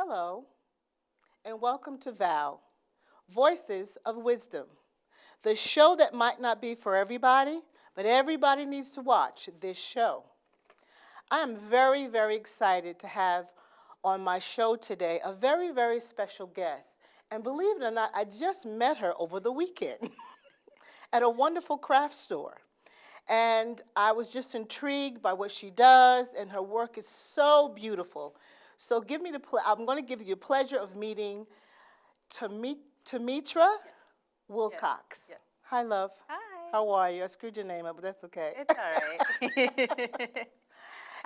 Hello, and welcome to VOW, Voices of Wisdom, the show that might not be for everybody, but everybody needs to watch this show. I am very, very excited to have on my show today a very, very special guest. And believe it or not, I just met her over the weekend at a wonderful craft store. And I was just intrigued by what she does, and her work is so beautiful. So I'm going to give you the pleasure of meeting Temidra Willock. Yes. Hi, love. Hi. How are you? I screwed your name up, but that's okay. It's all right.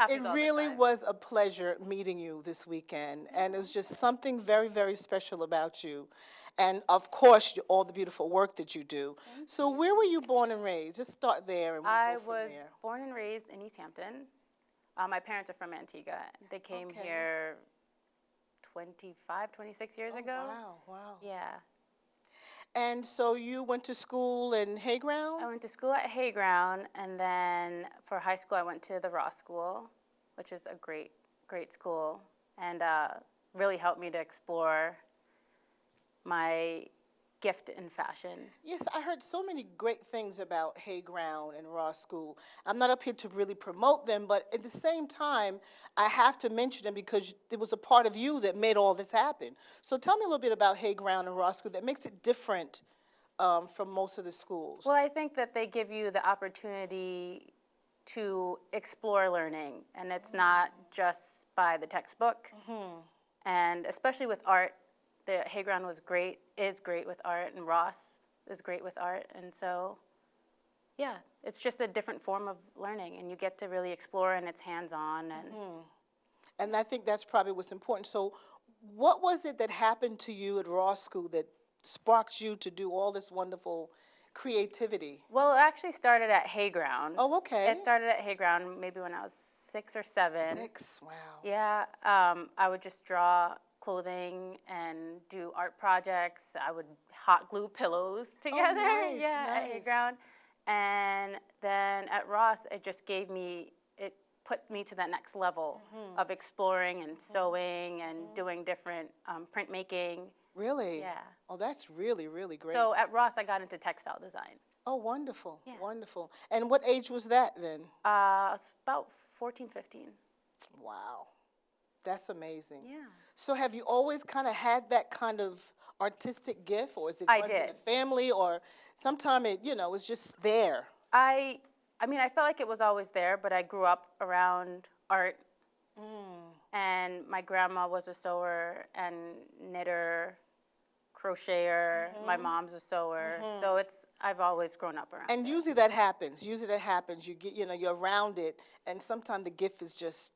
It really was a pleasure meeting you this weekend, and it was just something very, very special about you. And of course, all the beautiful work that you do. So where were you born and raised? Just start there and we'll I go from was there. born and raised in East Hampton. My parents are from Antigua. They came Okay. here 26 years ago. Wow, wow. Yeah. And so you went to school in Hayground? I went to school at Hayground, and then for high school I went to the Ross School, which is a great, great school, and really helped me to explore my gift in fashion. Yes, I heard so many great things about Hayground and Ross School. I'm not up here to really promote them, but at the same time, I have to mention them because it was a part of you that made all this happen. So tell me a little bit about Hayground and Ross School that makes it different from most of the schools. Well, I think that they give you the opportunity to explore learning, and it's not just by the textbook. And especially with art, the Hayground is great with art, and Ross is great with art. And so, yeah, it's just a different form of learning, and you get to really explore, and it's hands-on. And I think that's probably what's important. So what was it that happened to you at Ross School that sparked you to do all this wonderful creativity? Well, it actually started at Hayground. Oh, okay. It started at Hayground maybe when I was 6 or 7. 6, wow. Yeah, I would just draw clothing and do art projects. I would hot glue pillows together. Nice, yeah, nice. at Hayground. And then at Ross, it put me to that next level of exploring and sewing and doing different printmaking. Really? Yeah. Oh, that's really, really great. So at Ross, I got into textile design. Oh, wonderful, Yeah. wonderful. And what age was that then? I was about 14, 15. Wow, that's amazing. Yeah. So have you always kind of had that kind of artistic gift, or is it I runs in did. the family, or sometime it, it's just there? I mean, I felt like it was always there, but I grew up around art. And my grandma was a sewer and knitter, crocheter. My mom's a sewer. So I've always grown up around And it. usually that happens. You get, you're around it, and sometimes the gift is just,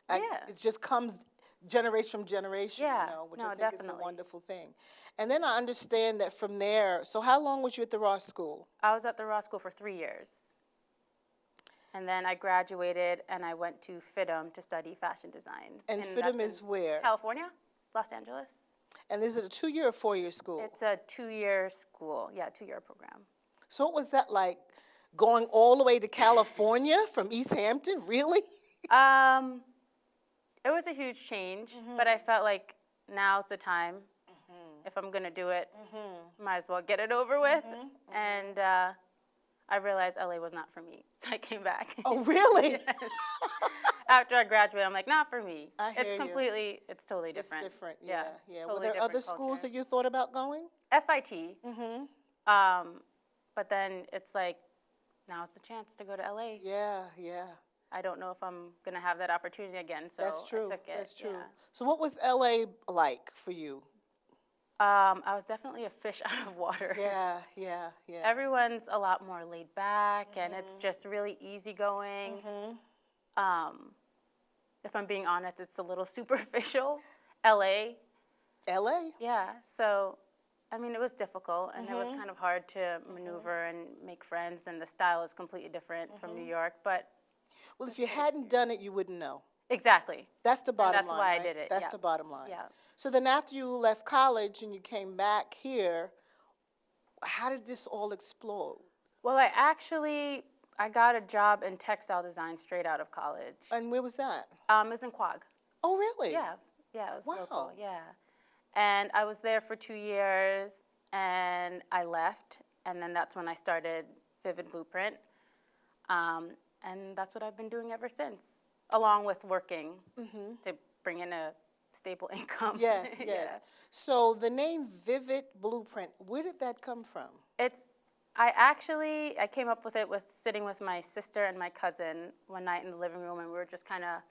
Yeah. it just comes generation from generation, Yeah. which No, I think is a definitely. wonderful thing. And then I understand that from there, so how long was you at the Ross School? I was at the Ross School for 3 years. And then I graduated and I went to FIDM to study fashion design. And that's FIDM in is where? California, Los Angeles. And is it a 2-year or 4-year school? It's a 2-year school, 2-year program. So what was that like, going all the way to California from East Hampton, really? It was a huge change, but I felt like now's the time. If I'm gonna do it, might as well get it over with. And I realized LA was not for me, so I came back. Oh, really? Yes. After I graduated, I'm like, not for me. I hear you. It's totally different. It's different, yeah. Were totally there different other schools culture. that you thought about going? FIT. But then it's like, now's the chance to go to LA. Yeah, yeah. I don't know if I'm gonna have that opportunity again, so That's true. I took it. That's true. Yeah. So what was LA like for you? I was definitely a fish out of water. Yeah, yeah, yeah. Everyone's a lot more laid back, and it's just really easygoing. If I'm being honest, it's a little superficial. LA. LA? Yeah. So, I mean, it was difficult, and it was kind of hard to maneuver and make friends, and the style is completely different from New York. But Well, if you hadn't done it, you wouldn't know. exactly. That's the bottom line. that's why I right? did it, That's yeah. the bottom line. Yeah. So then after you left college and you came back here, how did this all explode? Well, I got a job in textile design straight out of college. And where was that? It was in Quag. Oh, really? Yeah. Yeah, it was Wow. local, yeah. And I was there for 2 years, and I left, and then that's when I started Vivid Blueprint. And that's what I've been doing ever since, along with working to bring in a stable income. Yes, yes. Yeah. So the name Vivid Blueprint, where did that come from? I came up with it with sitting with my sister and my cousin one night in the living room, and we were just kind of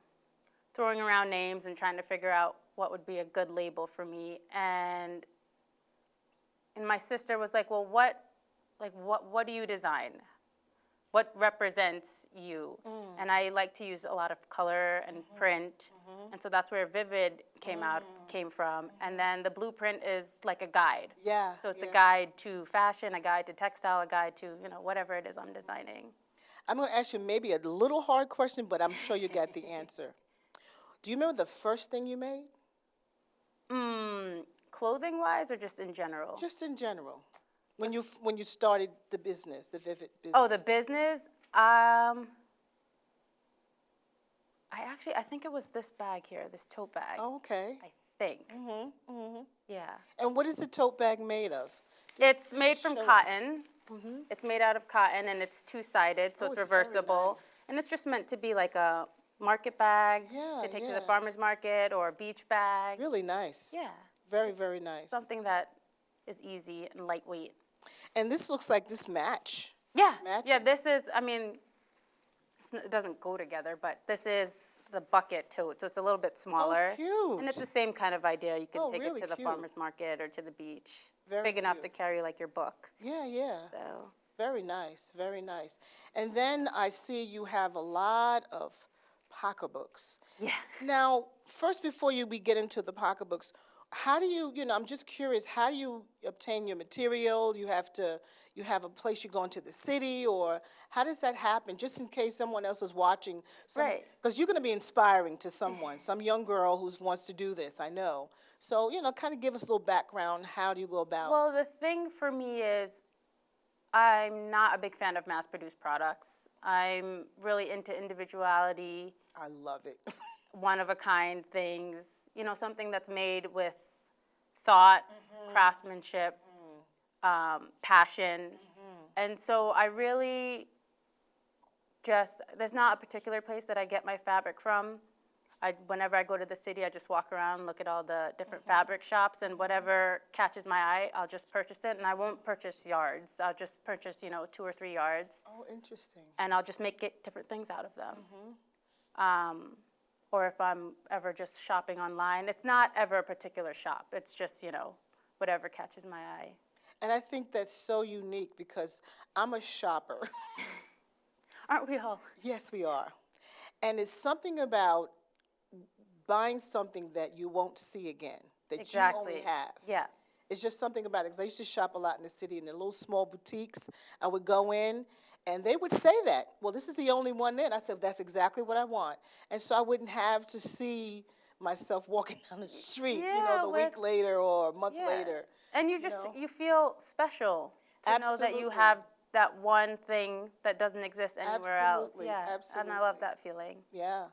throwing around names and trying to figure out what would be a good label for me. And my sister was like, well, what do you design? What represents you? And I like to use a lot of color and print. And so that's where Vivid came from. And then the blueprint is like a guide. Yeah. So it's a guide to fashion, a guide to textile, a guide to, whatever it is I'm designing. I'm going to ask you maybe a little hard question, but I'm sure you got the answer. Do you remember the first thing you made? Clothing-wise or just in general? Just in general. When you started the business, the Vivid business. Oh, the business? I think it was this bag here, this tote bag. Oh, okay. I think. Yeah. And what is the tote bag made of? It's made from show us. cotton. It's made out of cotton, and it's two-sided, so Oh, it's it's very reversible. nice. And it's just meant to be like a market bag Yeah, to take to yeah. the farmer's market or a beach bag. Really nice. Yeah. Very, very nice. Something that is easy and lightweight. And this looks like this match. Yeah. Matches. Yeah, this is, it doesn't go together, but this is the bucket tote, so it's a little bit smaller. Oh, cute. And it's the same kind of idea. You can Oh, take really it to the cute. farmer's market or to the beach. It's Very big enough to cute. carry like your book. Yeah, yeah. So Very nice, very nice. And then I see you have a lot of pocketbooks. yeah. Now, first, before we get into the pocketbooks, how do you, I'm just curious, how do you obtain your material? You have a place you go into the city, or how does that happen? Just in case someone else is watching. Right. Because you're going to be inspiring to someone, some young girl who wants to do this, I know. So, kind of give us a little background. How do you go about? Well, the thing for me is I'm not a big fan of mass-produced products. I'm really into individuality, I love it. one-of-a-kind things, something that's made with thought, craftsmanship, passion. And so I really there's not a particular place that I get my fabric from. Whenever I go to the city, I just walk around, look at all the different fabric shops, and whatever catches my eye, I'll just purchase it. And I won't purchase yards. I'll just purchase, 2 or 3 yards. Oh, interesting. And I'll just make different things out of them. Or if I'm ever just shopping online, it's not ever a particular shop. It's just, whatever catches my eye. And I think that's so unique because I'm a shopper. Aren't we all? Yes, we are. And it's something about buying something that you won't see again, that Exactly. you only have. Yeah. It's just something about it. Because I used to shop a lot in the city in the little small boutiques. I would go in, and they would say that. Well, this is the only one there. And I said, that's exactly what I want. And so I wouldn't have to see myself walking down the street, Yeah, the week later or a month Yeah. later. And you feel special to know that you Absolutely. have that one thing that doesn't exist anywhere Absolutely, else. Yeah. absolutely. And I love that feeling. Yeah.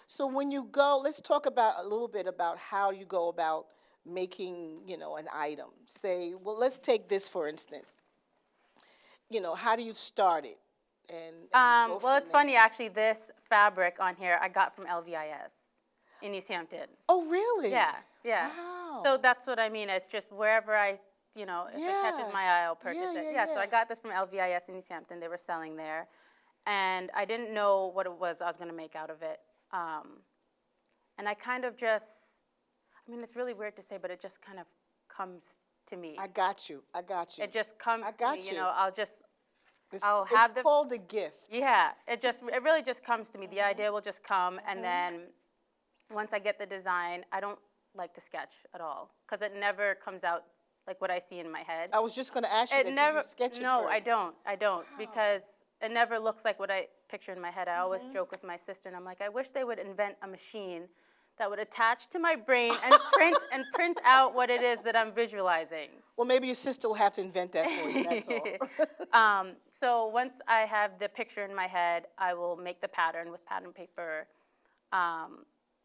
So when you go, let's talk about a little bit about how you go about making, an item. Say, well, let's take this for instance. How do you start it? And go Well, from it's there? funny, actually, this fabric on here I got from LVIS in East Hampton. Oh, really? Yeah, yeah. Wow. So that's what I mean. It's just wherever if it Yeah. catches my eye, I'll purchase Yeah, it. yeah, So yeah. I got this from LVIS in East Hampton. They were selling there. And I didn't know what it was I was going to make out of it. And I kind of it's really weird to say, but it just kind of comes to me. I got you. It just comes I to got me, you. I'll It's have the called a gift. Yeah, it really just comes to me. The idea will just come, and then once I get the design, I don't like to sketch at all because it never comes out like what I see in my head. I was just going to ask you It that. never. Do you sketch it No, first? I don't, because it never looks like what I picture in my head. I always joke with my sister, and I'm like, I wish they would invent a machine that would attach to my brain and print out what it is that I'm visualizing. Well, maybe your sister will have to invent that for you, that's all. So once I have the picture in my head, I will make the pattern with pattern paper,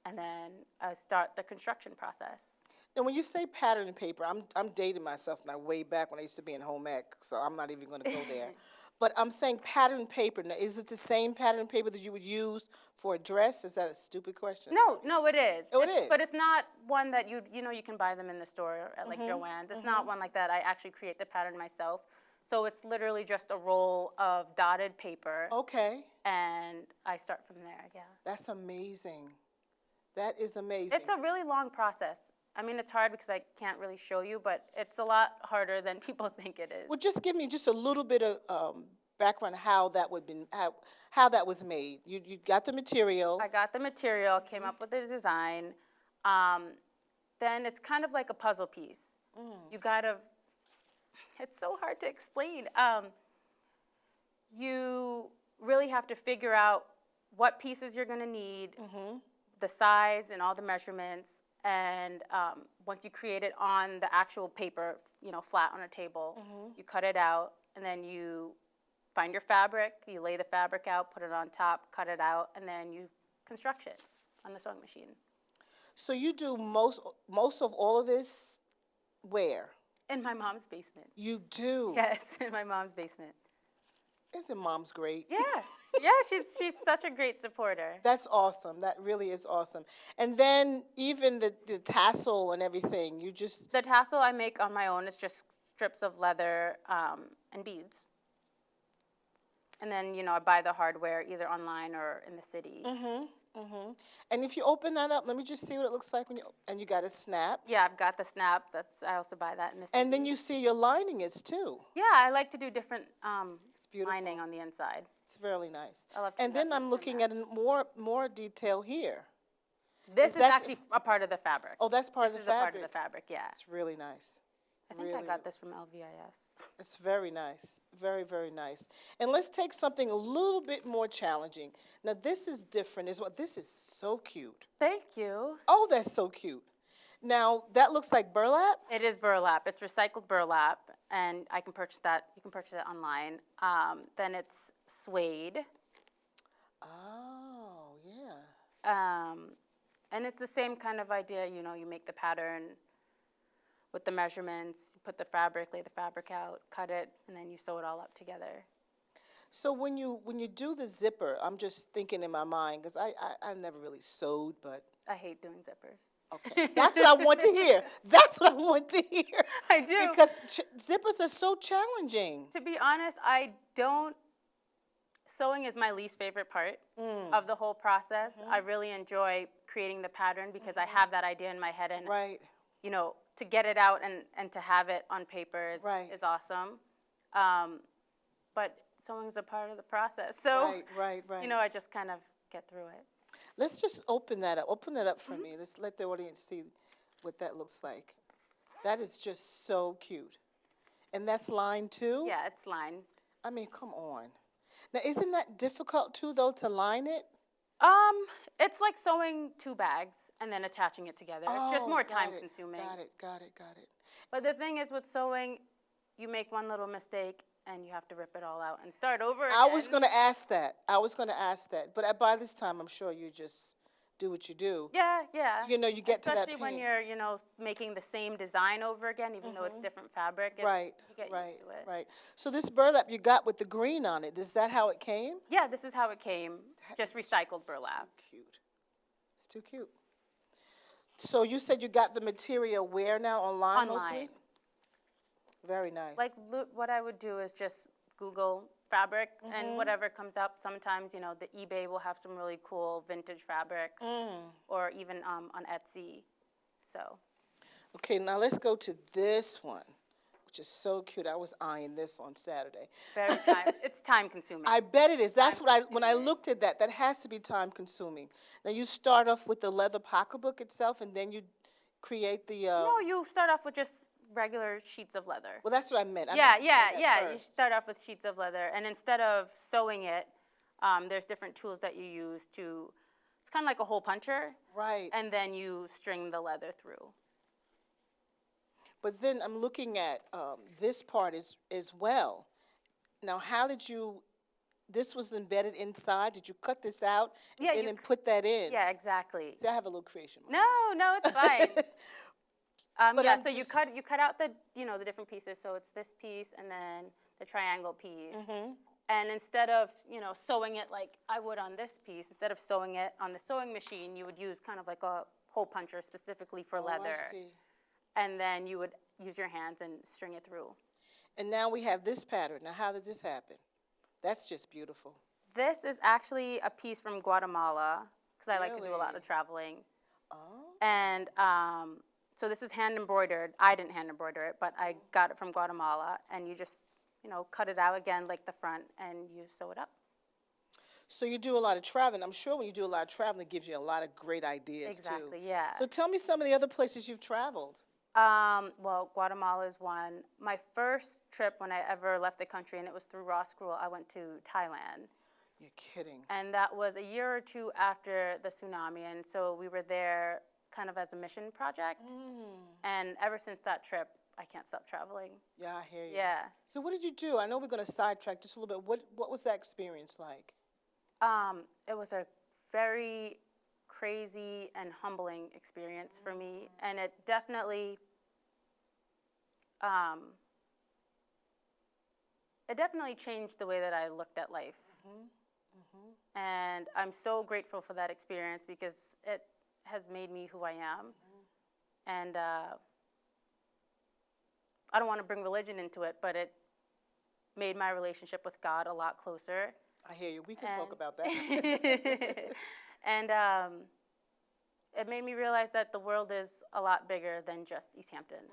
and then I start the construction process. And when you say pattern paper, I'm dating myself now way back when I used to be in home ec, so I'm not even going to go there. But I'm saying pattern paper. Now, is it the same pattern paper that you would use for a dress? Is that a stupid question? No, it is. Oh, it is. But it's not one that you can buy them in the store at like Joann's. It's not one like that. I actually create the pattern myself. So it's literally just a roll of dotted paper. Okay. And I start from there, yeah. That's amazing. That is amazing. It's a really long process. I mean, it's hard because I can't really show you, but it's a lot harder than people think it is. Well, just give me just a little bit of background how that would be how that was made. You got the material. I got the material, came up with the design. Then it's kind of like a puzzle piece. You gotta. It's so hard to explain. You really have to figure out what pieces you're gonna need, the size and all the measurements. And once you create it on the actual paper, flat on a table, you cut it out, and then you find your fabric, you lay the fabric out, put it on top, cut it out, and then you construct it on the sewing machine. So you do most of all of this where? In my mom's basement. You do? Yes, in my mom's basement. Isn't Mom's great? Yeah, she's such a great supporter. That's awesome. That really is awesome. And then even the tassel and everything, you just... The tassel I make on my own. It's just strips of leather and beads. And then, I buy the hardware either online or in the city. And if you open that up, let me just see what it looks like and you got a snap. Yeah, I've got the snap. I also buy that in the city. And then you see your lining is too. Yeah, I like to do different lining on the inside. It's really nice. I love to and do then that I'm looking at more detail here. This is actually a part of the fabric. Oh, that's part of the fabric. This is a part of the fabric, yeah. It's really nice. I think I got this from LVIS. It's very nice. Very, very nice. And let's take something a little bit more challenging. Now, this is different. This is so cute. Thank you. Oh, that's so cute. Now, that looks like burlap? It is burlap. It's recycled burlap, and I can purchase that. You can purchase it online. Then it's suede. Oh, yeah. And it's the same kind of idea. You make the pattern with the measurements, put the fabric, lay the fabric out, cut it, and then you sew it all up together. So when you do the zipper, I'm just thinking in my mind, because I never really sewed, but... I hate doing zippers. Okay, that's what I want to hear. That's what I want to hear. I do. Because zippers are so challenging. To be honest, sewing is my least favorite part of the whole process. I really enjoy creating the pattern because I have that idea in my head, and to get it out and to have it on paper is awesome. But sewing is a part of the process. So, right. I just kind of get through it. Let's just open that up. Open that up for me. Let's let the audience see what that looks like. That is just so cute. And that's lined too? Yeah, it's lined. I mean, come on. Now, isn't that difficult too, though, to line it? It's like sewing 2 bags and then attaching it together. It's just more time consuming. Got it. But the thing is with sewing, you make one little mistake and you have to rip it all out and start over again. I was going to ask that. But by this time, I'm sure you just do what you do. Yeah. You get to that Especially when you're, making the same design over again, even though it's different fabric. You get used to it. Right. So this burlap you got with the green on it, is that how it came? Yeah, this is how it came. Just recycled burlap. It's too cute. So you said you got the material where now? Online mostly? Very nice. Like what I would do is just Google fabric and whatever comes up. Sometimes, the eBay will have some really cool vintage fabrics or even on Etsy. So. Okay, now let's go to this one, which is so cute. I was eyeing this on Saturday. It's time consuming. I bet it is. That's when I looked at that has to be time consuming. Now you start off with the leather pocketbook itself and then you create the... No, you start off with just regular sheets of leather. Well, that's what I meant. Yeah. You start off with sheets of leather, and instead of sewing it, there's different tools that you use to. It's kind of like a hole puncher. Right. And then you string the leather through. But then I'm looking at this part as well. Now, how did you this was embedded inside? Did you cut this out and Yeah, then put that in? Yeah, exactly. See, I have a little creation. No, it's fine. But Yeah, I'm so you cut out the the different pieces. So it's this piece and then the triangle piece. And instead of sewing it like I would on this piece, instead of sewing it on the sewing machine, you would use kind of like a hole puncher specifically for leather. I see. And then you would use your hands and string it through. And now we have this pattern. Now, how did this happen? That's just beautiful. This is actually a piece from Guatemala because I like to do a lot of traveling. Oh. And so this is hand embroidered. I didn't hand embroider it, but I got it from Guatemala. And you just, cut it out again like the front and you sew it up. So you do a lot of traveling. I'm sure when you do a lot of traveling, it gives you a lot of great ideas, too. Exactly, yeah. So tell me some of the other places you've traveled. Well, Guatemala is one. My first trip when I ever left the country, and it was through Raw School, I went to Thailand. You're kidding. And that was a year or two after the tsunami, and so we were there kind of as a mission project. And ever since that trip, I can't stop traveling. Yeah, I hear you. Yeah. So what did you do? I know we're going to sidetrack just a little bit. What was that experience like? It was a very crazy and humbling experience for me, and it definitely changed the way that I looked at life. And I'm so grateful for that experience because it has made me who I am. And I don't want to bring religion into it, but it made my relationship with God a lot closer. I hear you. We can talk about that. And it made me realize that the world is a lot bigger than just East Hampton.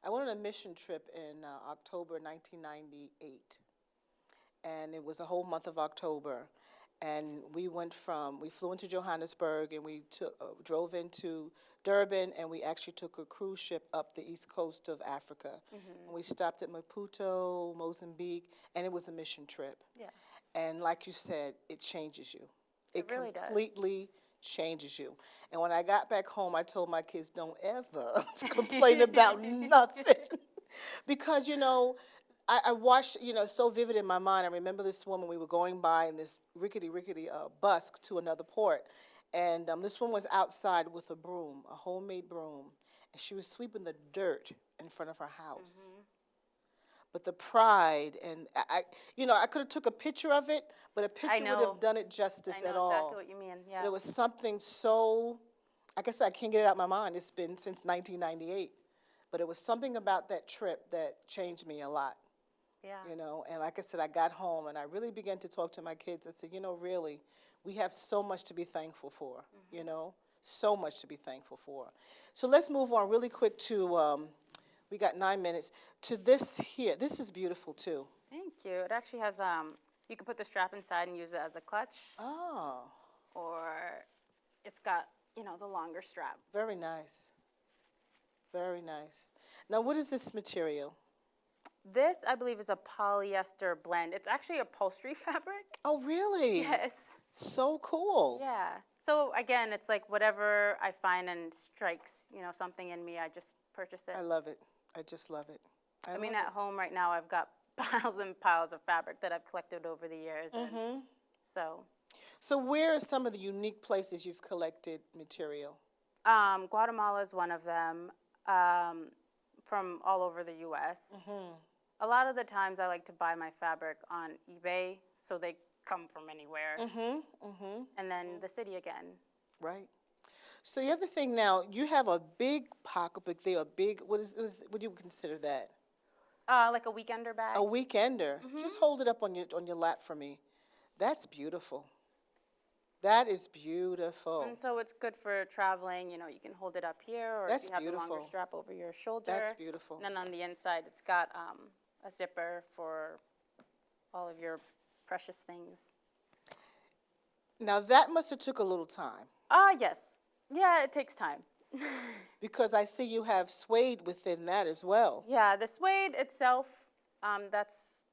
I went on a mission trip in October 1998, and it was a whole month of October. And we flew into Johannesburg, and we drove into Durban, and we actually took a cruise ship up the east coast of Africa. And we stopped at Maputo, Mozambique, and it was a mission trip. Yeah. And like you said, it changes you. It really does. Completely changes you. And when I got back home, I told my kids, don't ever complain about nothing. Because, I watched, so vivid in my mind. I remember this woman, we were going by in this rickety bus to another port. And this woman was outside with a broom, a homemade broom. And she was sweeping the dirt in front of her house. But the pride, and I could have took a picture of it, but a picture would have done it justice at all. I know exactly what you mean, yeah. There was something so, like I said, I can't get it out of my mind. It's been since 1998. But it was something about that trip that changed me a lot. Yeah. And like I said, I got home and I really began to talk to my kids. I said, really, we have so much to be thankful for, so much to be thankful for. So let's move on really quick to, we got 9 minutes, to this here. This is beautiful too. Thank you. It actually has, you can put the strap inside and use it as a clutch. Oh. Or it's got, the longer strap. Very nice. Very nice. Now, what is this material? This, I believe, is a polyester blend. It's actually upholstery fabric. Oh, really? Yes. So cool. Yeah. So, again, it's like whatever I find and strikes, something in me, I just purchase it. I love it. I just love it. I mean, at home right now, I've got piles and piles of fabric that I've collected over the years. And so where are some of the unique places you've collected material? Guatemala is one of them, from all over the U.S. A lot of the times I like to buy my fabric on eBay, so they come from anywhere. And then the city again. Right. So the other thing now, you have a big pocketbook there, what do you consider that? Like a weekender bag. A weekender. Just hold it up on your lap for me. That's beautiful. That is beautiful. And so it's good for traveling. You can hold it up here, or if you have the longer strap over your shoulder. That's beautiful. And then on the inside, it's got a zipper for all of your precious things. Now that must have took a little time. Yes. Yeah, it takes time. Because I see you have suede within that as well. Yeah, the suede itself, that's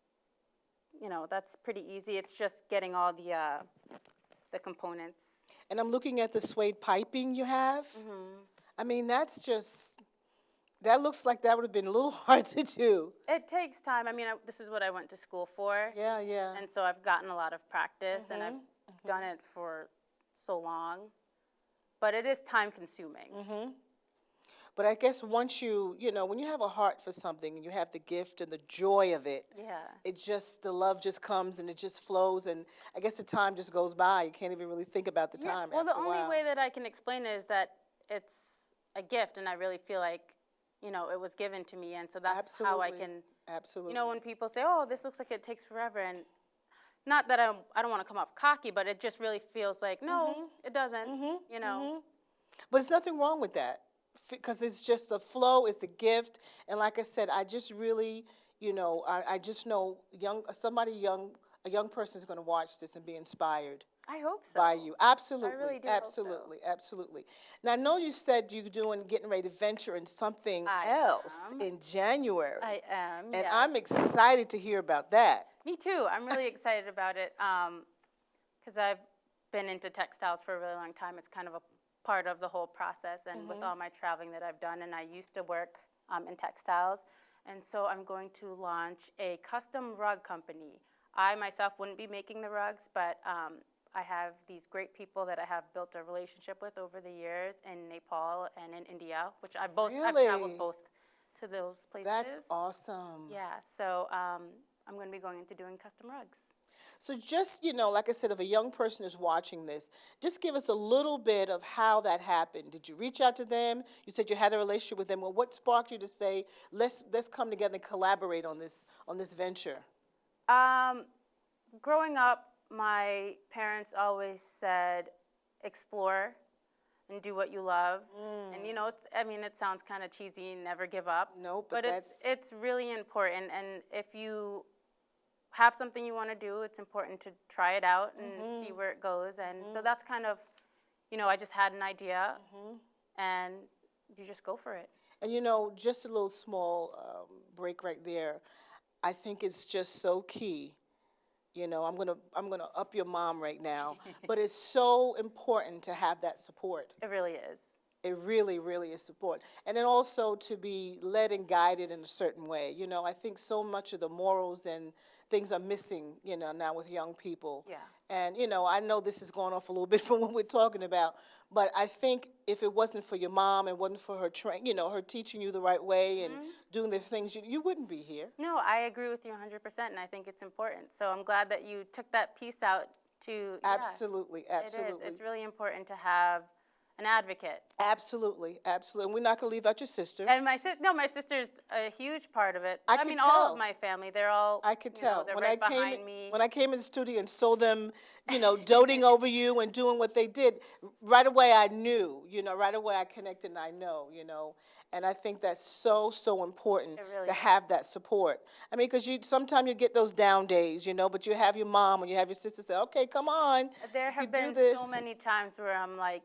pretty easy. It's just getting all the components. And I'm looking at the suede piping you have. I mean, that's That looks like that would have been a little hard to do. It takes time. I mean, this is what I went to school for. Yeah, yeah. And so I've gotten a lot of practice, and I've done it for so long. But it is time consuming. But I guess once when you have a heart for something and you have the gift and the joy of it, the love just comes and it just flows, and I guess the time just goes by. You can't even really think about the time. Well, the after a only while. way that I can explain it is that it's a gift, and I really feel like, it was given to me, and so that's how I can. Absolutely. When people say, "Oh, this looks like it takes forever," and not that I don't want to come off cocky, but it just really feels like, no, it doesn't. But there's nothing wrong with that, because it's just a flow, it's a gift, and like I said, I just really, I just know a young person is going to watch this and be inspired. I hope so. By you, absolutely, I really do absolutely, hope so. absolutely. Now I know you said you're getting ready to venture in something else in January. I am, and I'm excited to hear about that. Me too. I'm really excited about it because I've been into textiles for a really long time. It's kind of a part of the whole process, and with all my traveling that I've done, and I used to work in textiles, and so I'm going to launch a custom rug company. I myself wouldn't be making the rugs, but I have these great people that I have built a relationship with over the years in Nepal and in India, which I've traveled both to those places. That's awesome. Yeah, so I'm going to be going into doing custom rugs. So just, like I said, if a young person is watching this, just give us a little bit of how that happened. Did you reach out to them? You said you had a relationship with them. Well, what sparked you to say, let's come together and collaborate on this venture? Growing up, my parents always said, explore and do what you love. And it sounds kind of cheesy, never give up. No, but it's really important. And if you have something you want to do, it's important to try it out and see where it goes. And so that's kind of, I just had an idea, and you just go for it. And just a little small break right there. I think it's just so key. I'm gonna up your mom right now, but it's so important to have that support. It really is. It really, really is support. And then also to be led and guided in a certain way. I think so much of the morals and things are missing, now with young people. Yeah. And, I know this is going off a little bit from what we're talking about, but I think if it wasn't for your mom and wasn't for her her teaching you the right way and doing the things, you wouldn't be here. No, I agree with you 100%, and I think it's important. So I'm glad that you took that piece out to. Absolutely, absolutely. It is. It's really important to have an advocate. Absolutely, absolutely. And we're not going to leave out your sister. And my sister's a huge part of it. I mean, all of my family, they're all. I could tell. They're right behind me. When I came in the studio and saw them, doting over you and doing what they did, right away I knew, right away I connected and I know, And I think that's so, so important to have that support. I mean, because sometimes you get those down days, but you have your mom or you have your sister say, okay, come on. There have been so many times where I'm like,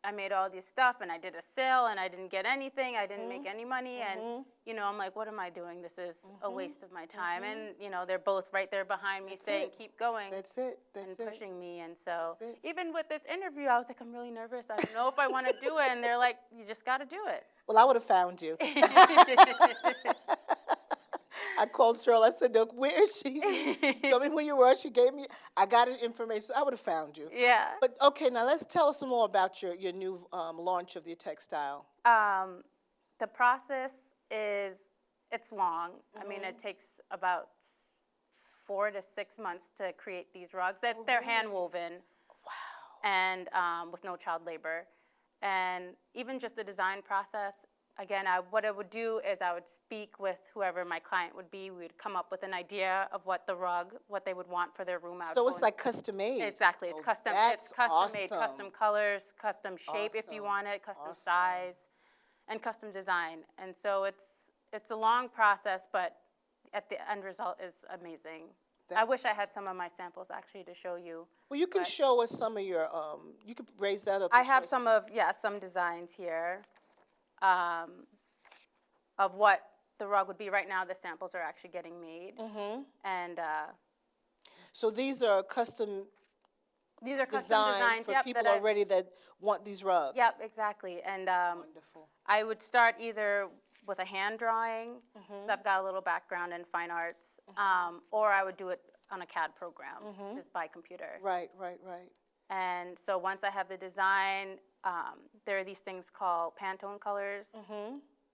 I made all this stuff and I did a sale and I didn't get anything. I didn't make any money. And, I'm like, what am I doing? This is a waste of my time. And, they're both right there behind me saying, keep going. That's it. And pushing me. And so even with this interview, I was like, I'm really nervous. I don't know if I want to do it. And they're like, you just got to do it. Well, I would have found you. I called Cheryl. I said, look, where is she? Tell me where you were. She gave me, I got her information. I would have found you. Yeah. But, okay, now let's tell us some more about your new launch of your textile. The process it's long. I mean, it takes about 4 to 6 months to create these rugs. They're hand woven. Wow. And with no child labor. And even just the design process, again, what I would do is I would speak with whoever my client would be. We'd come up with an idea of what they would want for their room. So it's like custom made. Exactly. It's custom. It's custom made, custom colors, custom shape if you want it, custom size, and custom design. And so it's a long process, but at the end result is amazing. I wish I had some of my samples actually to show you. Well, you can show us some of your. You could raise that up. I have some designs here. Of what the rug would be. Right now, the samples are actually getting made. And so these are custom These are custom designed designs, for yep, people that I- already that want these rugs. Yep, exactly. And Wonderful. I would start either with a hand drawing, so I've got a little background in fine arts, or I would do it on a CAD program, just by computer. Right. And so once I have the design, there are these things called Pantone colors,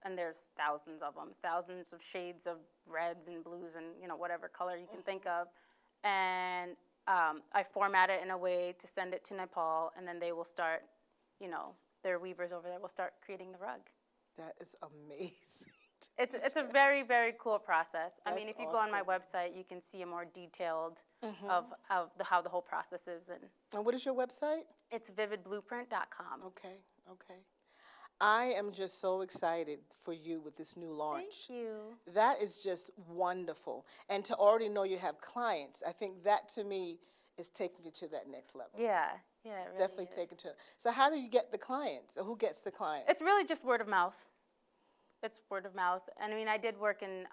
and there's thousands of them, thousands of shades of reds and blues and, you know, whatever color you can think of. And I format it in a way to send it to Nepal, and then they will start, you know, their weavers over there will start creating the rug. That is amazing. It's a very, very cool process. I mean, That's if you go on my awesome. website, you can see a more detailed of how the whole process is. And what is your website? it's vividblueprint.com. Okay. I am just so excited for you with this new launch. Thank you. That is just wonderful. And to already know you have clients, I think that to me is taking you to that next level. Yeah, it It's really definitely is. taking to. So how do you get the clients? Or who gets the clients? It's really just word of mouth. It's word of mouth. And I mean, I did work in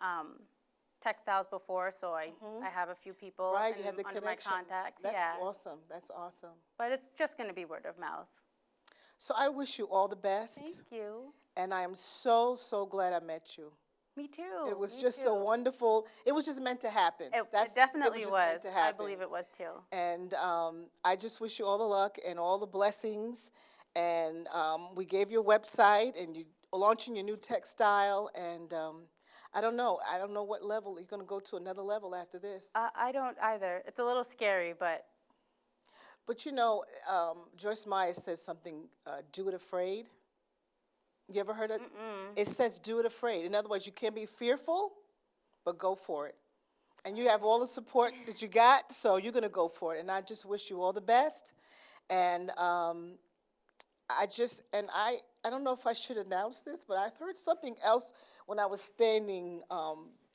textiles before, so I have a few people right, you have the under my connections. contacts. That's yeah. awesome. That's awesome. But it's just going to be word of mouth. So I wish you all the best. Thank you. And I am so, so glad I met you. Me too. It was me just too. so wonderful. It was just meant to happen. It definitely just was. meant to I happen. believe it was too. And I just wish you all the luck and all the blessings. And we gave you a website, and you're launching your new textile. And I don't know what level. You're going to go to another level after this. I don't either. It's a little scary, but But you know, Joyce Meyer says something, do it afraid. You ever heard it? It says do it afraid. In other words, you can't be fearful, but go for it. And you have all the support that you got, so you're going to go for it. And I just wish you all the best. And I don't know if I should announce this, but I heard something else when I was standing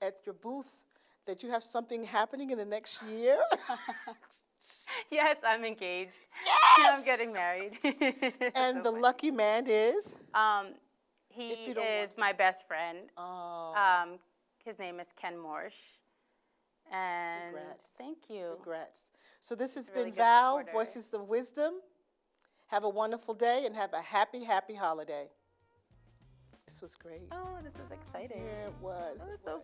at your booth, that you have something happening in the next year. yes, I'm engaged. Yes! I'm getting married. And So the funny. lucky man is? He If you don't want is to my best friend. Oh, His name is Ken Morsch. And Congrats. thank you. congrats. So this has Really been good Val, supporter. Voices of Wisdom. Have a wonderful day and have a happy, happy holiday. This was great. Oh, this was exciting. Yeah, it was. That was so